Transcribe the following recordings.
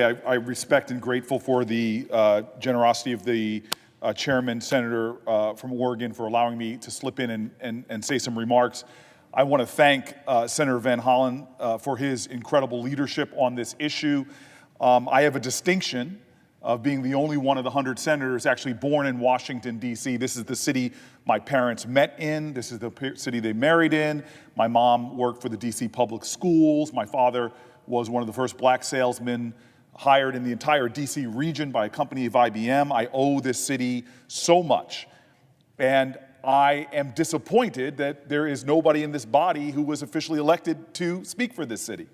I respect and grateful for the generosity of the chairman, Senator from Oregon, for allowing me to slip in and say some remarks. I want to thank Senator Van Hollen for his incredible leadership on this issue. I have a distinction of being the only one of the 100 senators actually born in Washington, D.C. This is the city my parents met in. This is the city they married in. My mom worked for the D.C. public schools. My father was one of the first black salesmen hired in the entire D.C. region by a company of IBM. I owe this city so much. And I am disappointed that there is nobody in this body who was officially elected to speak for this city.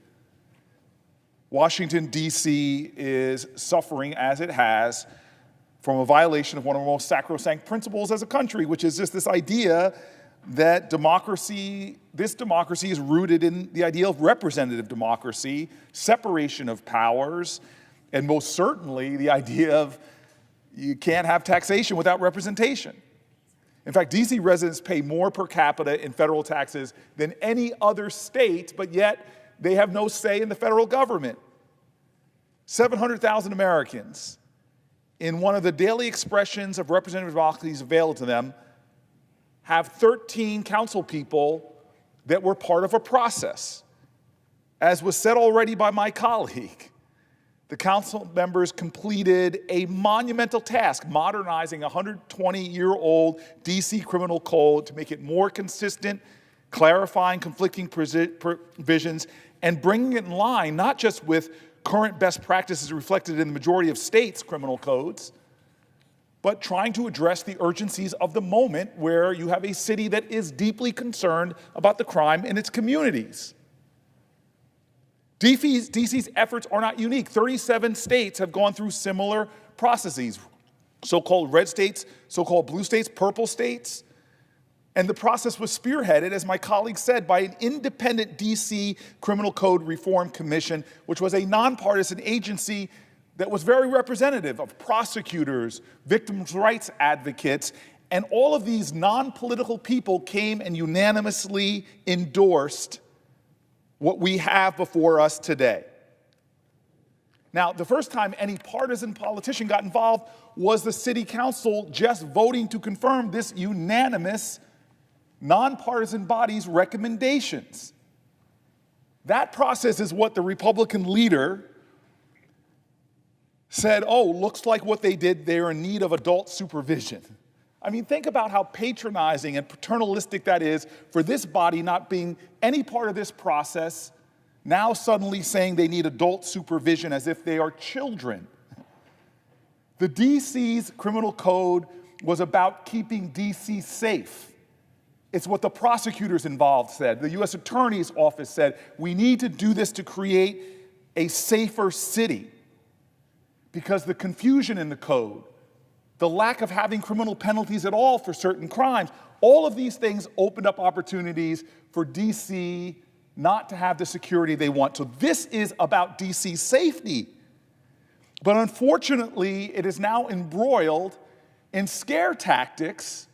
Washington, D.C. is suffering, as it has, from a violation of one of our most sacrosanct principles as a country, which is just this idea that this democracy is rooted in the idea of representative democracy, separation of powers, and most certainly the idea of you can't have taxation without representation. In fact, D.C. residents pay more per capita in federal taxes than any other state, but yet they have no say in the federal government. 700,000 Americans, in one of the daily expressions of representative democracy available to them, have 13 council people that were part of a process. As was said already by my colleague, the council members completed a monumental task, modernizing a 120-year-old D.C. criminal code to make it more consistent, clarifying conflicting provisions, and bringing it in line not just with current best practices reflected in the majority of states' criminal codes, but trying to address the urgencies of the moment where you have a city that is deeply concerned about the crime in its communities. D.C.'s efforts are not unique. 37 states have gone through similar processes, so-called red states, so-called blue states, purple states. And the process was spearheaded, as my colleague said, by an independent D.C. Criminal Code Reform Commission, which was a nonpartisan agency that was very representative of prosecutors, victims' rights advocates, and all of these non-political people came and unanimously endorsed what we have before us today. Now, the first time any partisan politician got involved was the city council just voting to confirm this unanimous, nonpartisan body's recommendations. That process is what the Republican leader said, oh, looks like what they did, they're in need of adult supervision. I mean, think about how patronizing and paternalistic that is for this body not being any part of this process, now suddenly saying they need adult supervision as if they are children. The DC's criminal code was about keeping DC safe. It's what the prosecutors involved said. The U.S. Attorney's Office said, we need to do this to create a safer city. Because the confusion in the code, the lack of having criminal penalties at all for certain crimes, all of these things opened up opportunities for D.C. not to have the security they want. So this is about D.C.'s safety. But unfortunately, it is now embroiled in scare tactics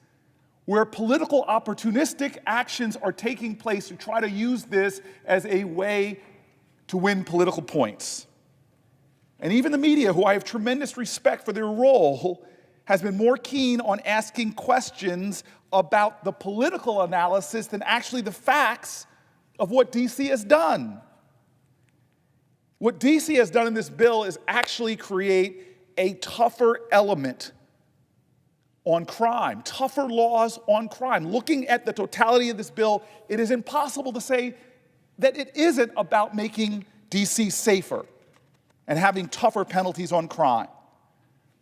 where political opportunistic actions are taking place to try to use this as a way to win political points. And even the media, who I have tremendous respect for their role, has been more keen on asking questions about the political analysis than actually the facts of what D.C. has done. What D.C. has done in this bill is actually create a tougher element on crime, tougher laws on crime. Looking at the totality of this bill, it is impossible to say that it isn't about making D.C. safer and having tougher penalties on crime.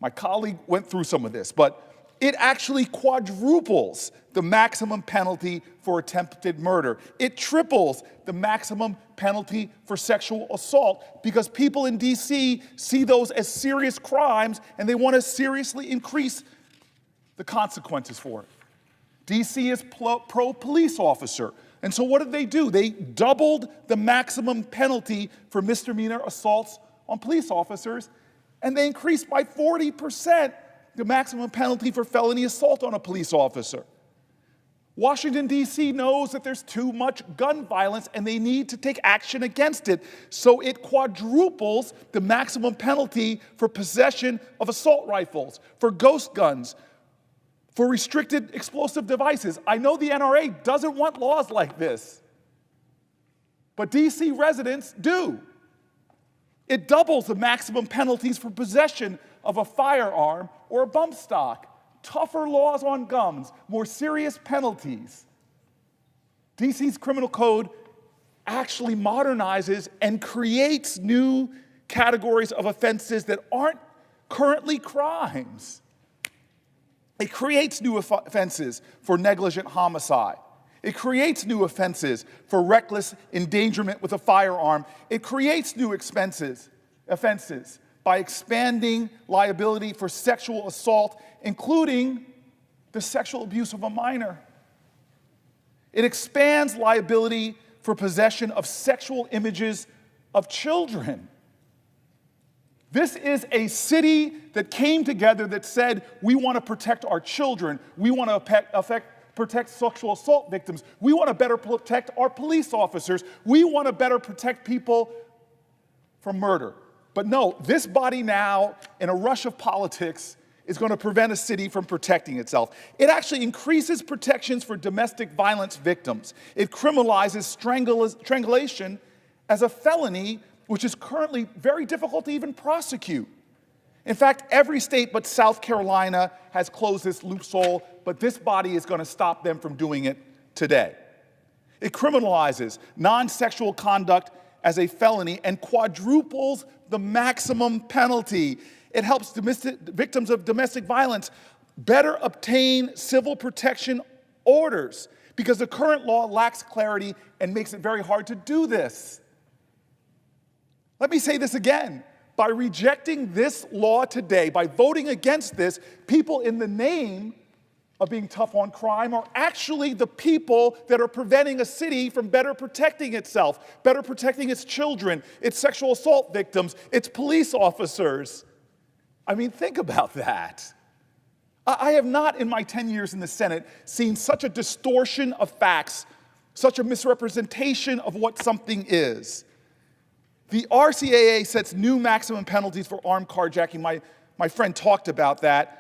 My colleague went through some of this, but it actually quadruples the maximum penalty for attempted murder. It triples the maximum penalty for sexual assault because people in D.C. see those as serious crimes and they want to seriously increase the consequences for it. D.C. is pro-police officer. And so what did they do? They doubled the maximum penalty for misdemeanor assaults on police officers, and they increased by 40% the maximum penalty for felony assault on a police officer. Washington, D.C. knows that there's too much gun violence and they need to take action against it. So it quadruples the maximum penalty for possession of assault rifles, for ghost guns, for restricted explosive devices. I know the NRA doesn't want laws like this, but D.C. residents do. It doubles the maximum penalties for possession of a firearm or a bump stock. Tougher laws on guns, more serious penalties. DC's criminal code actually modernizes and creates new categories of offenses that aren't currently crimes. It creates new offenses for negligent homicide. It creates new offenses for reckless endangerment with a firearm. It creates new offenses by expanding liability for sexual assault, including the sexual abuse of a minor. It expands liability for possession of sexual images of children. This is a city that came together that said, we want to protect our children. We want to protect sexual assault victims. We want to better protect our police officers. We want to better protect people from murder. But no, this body now, in a rush of politics, is going to prevent a city from protecting itself. It actually increases protections for domestic violence victims. It criminalizes strangulation as a felony, which is currently very difficult to even prosecute. In fact, every state but South Carolina has closed this loophole, but this body is going to stop them from doing it today. It criminalizes non-sexual conduct as a felony and quadruples the maximum penalty. It helps victims of domestic violence better obtain civil protection orders because the current law lacks clarity and makes it very hard to do this. Let me say this again. By rejecting this law today, by voting against this, people in the name of being tough on crime are actually the people that are preventing a city from better protecting itself, better protecting its children, its sexual assault victims, its police officers. I mean, think about that. I have not, in my 10 years in the Senate, seen such a distortion of facts, such a misrepresentation of what something is. The RCAA sets new maximum penalties for armed carjacking. My friend talked about that.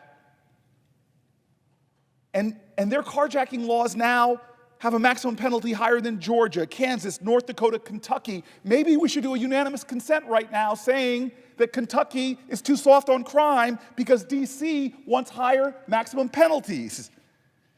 And their carjacking laws now have a maximum penalty higher than Georgia, Kansas, North Dakota, Kentucky. Maybe we should do a unanimous consent right now saying that Kentucky is too soft on crime because D.C. wants higher maximum penalties.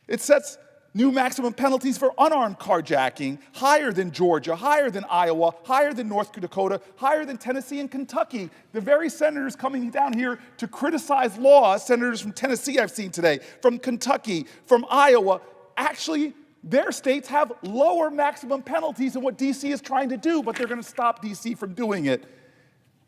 It sets new maximum penalties for unarmed carjacking, higher than Georgia, higher than Iowa, higher than North Dakota, higher than Tennessee and Kentucky. The very senators coming down here to criticize laws, senators from Tennessee I've seen today, from Kentucky, from Iowa, actually their states have lower maximum penalties than what D.C. is trying to do, but they're going to stop D.C. from doing it.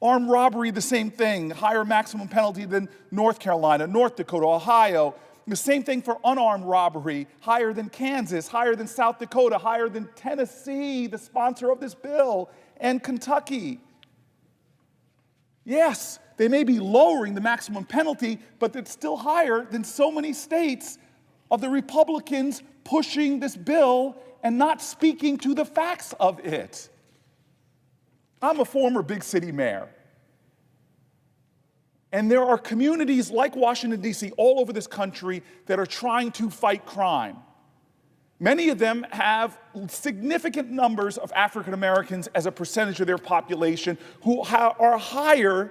Armed robbery, the same thing, higher maximum penalty than North Carolina, North Dakota, Ohio. The same thing for unarmed robbery, higher than Kansas, higher than South Dakota, higher than Tennessee, the sponsor of this bill, and Kentucky. Yes, they may be lowering the maximum penalty, but it's still higher than so many states of the Republicans pushing this bill and not speaking to the facts of it. I'm a former big city mayor. And there are communities like Washington, D.C., all over this country that are trying to fight crime. Many of them have significant numbers of African Americans as a percentage of their population who have higher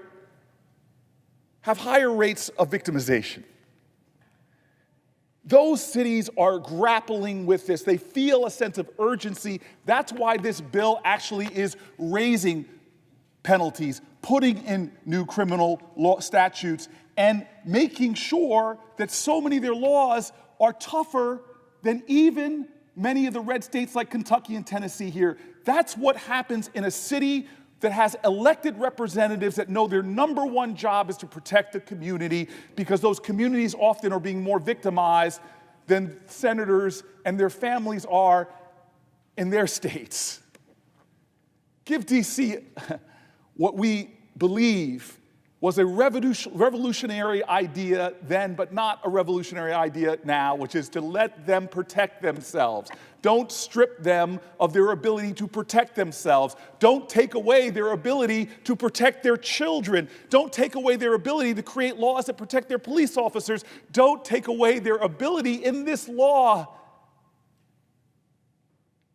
rates of victimization. Those cities are grappling with this. They feel a sense of urgency. That's why this bill actually is raising penalties, putting in new criminal law statutes, and making sure that so many of their laws are tougher than even many of the red states like Kentucky and Tennessee here. That's what happens in a city that has elected representatives that know their number one job is to protect the community because those communities often are being more victimized than senators and their families are in their states. Give D.C. what we believe was a revolutionary idea then, but not a revolutionary idea now, which is to let them protect themselves. Don't strip them of their ability to protect themselves. Don't take away their ability to protect their children. Don't take away their ability to create laws that protect their police officers. Don't take away their ability in this law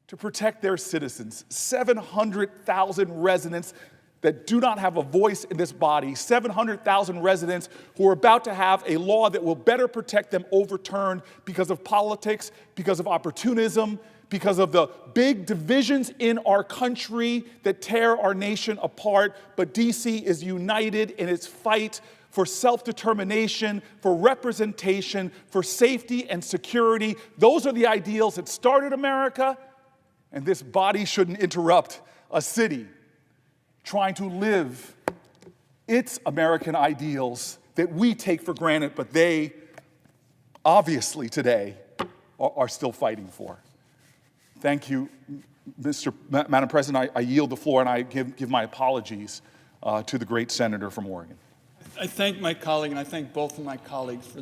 to protect their citizens. 700,000 residents that do not have a voice in this body, 700,000 residents who are about to have a law that will better protect them overturned because of politics, because of opportunism, because of the big divisions in our country that tear our nation apart. But DC is united in its fight for self-determination, for representation, for safety and security. Those are the ideals that started America, and this body shouldn't interrupt a city trying to live its American ideals that we take for granted, but they obviously today are still fighting for. Thank you, Madam President. I yield the floor and I give my apologies to the great senator from Oregon. I thank my colleague and I thank both of my colleagues for